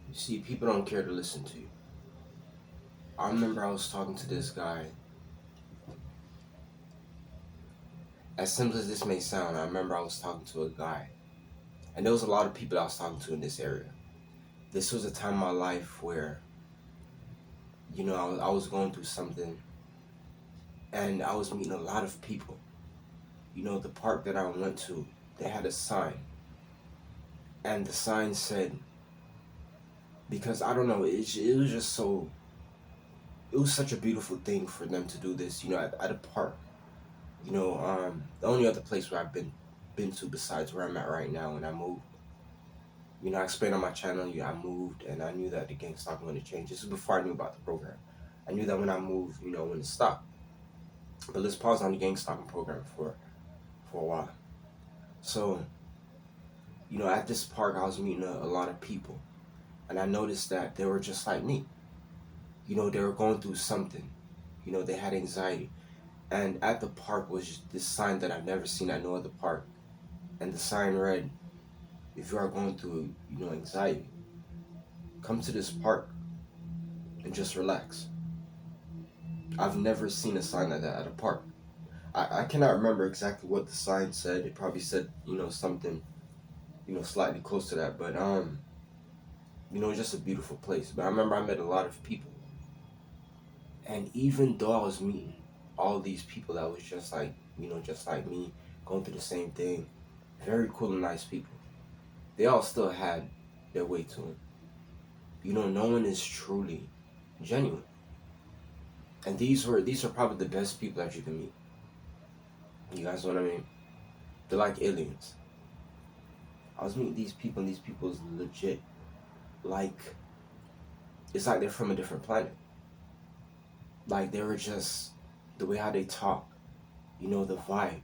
You see, people don't care to listen to you. I remember I was talking to this guy. As simple as this may sound, I remember I was talking to a guy. And there was a lot of people I was talking to in this area. This was a time in my life where, I was going through something. And I was meeting a lot of people. The park that I went to, they had a sign. And the sign said, because I don't know, it was just so, it was such a beautiful thing for them to do this, at a park. The only other place where I've been to besides where I'm at right now when I moved. I explained on my channel, I moved and I knew that the gang stopped when it changed. This is before I knew about the program. I knew that when I moved, when it stopped. But let's pause on the gang stopping program for a while. So, at this park I was meeting a lot of people. And I noticed that they were just like me. They were going through something. They had anxiety. And at the park was just this sign that I've never seen at no other park. And the sign read, if you are going through, anxiety, come to this park and just relax. I've never seen a sign like that at a park. I cannot remember exactly what the sign said. It probably said, something, slightly close to that. But, just a beautiful place. But I remember I met a lot of people. And even though I was meeting all these people that was just like, just like me, going through the same thing, very cool and nice people, they all still had their way to them. No one is truly genuine. And these are probably the best people that you can meet. You guys know what I mean? They're like aliens. I was meeting these people and these people is legit. Like, it's like they're from a different planet. Like, they were just, the way how they talk, the vibe.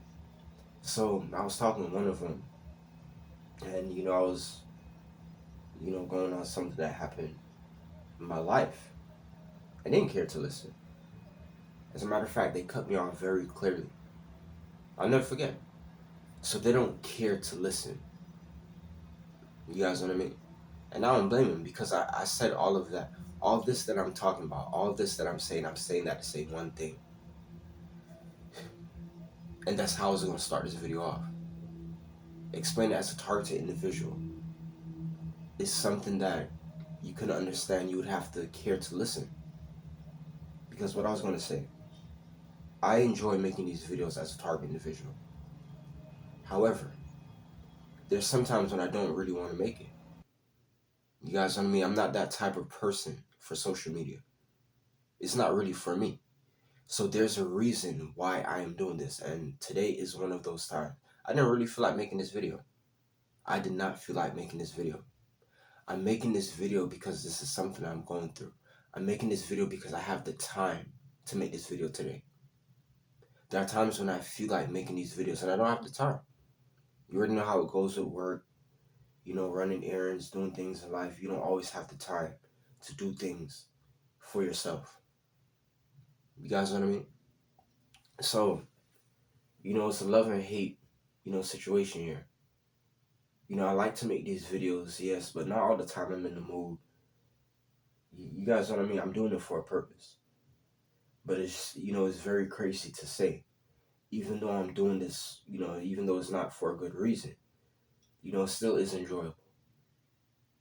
So I was talking to one of them, and I was, going on something that happened in my life. I didn't care to listen. As a matter of fact, they cut me off very clearly. I'll never forget. So they don't care to listen. You guys know what I mean? And I don't blame them, because I said all of that. All this that I'm talking about, all this that I'm saying that to say one thing. And that's how I was going to start this video off. Explain it as a targeted individual. It's something that you couldn't understand. You would have to care to listen. Because what I was going to say, I enjoy making these videos as a target individual. However, there's sometimes when I don't really want to make it. You guys know what I mean? I'm not that type of person for social media. It's not really for me. So there's a reason why I am doing this. And today is one of those times. I didn't really feel like making this video. I did not feel like making this video. I'm making this video because this is something I'm going through. I'm making this video because I have the time to make this video today. There are times when I feel like making these videos and I don't have the time. You already know how it goes with work, running errands, doing things in life. You don't always have the time to do things for yourself. You guys know what I mean? So, it's a love and hate, situation here. I like to make these videos, yes, but not all the time I'm in the mood. You guys know what I mean? I'm doing it for a purpose. But it's, it's very crazy to say. Even though I'm doing this, even though it's not for a good reason, it still is enjoyable.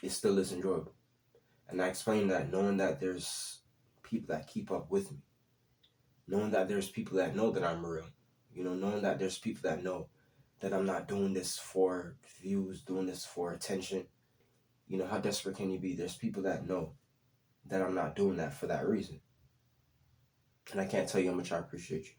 It still is enjoyable. And I explained that knowing that there's people that keep up with me. Knowing that there's people that know that I'm real. Knowing that there's people that know that I'm not doing this for views, doing this for attention. How desperate can you be? There's people that know that I'm not doing that for that reason. And I can't tell you how much I appreciate you.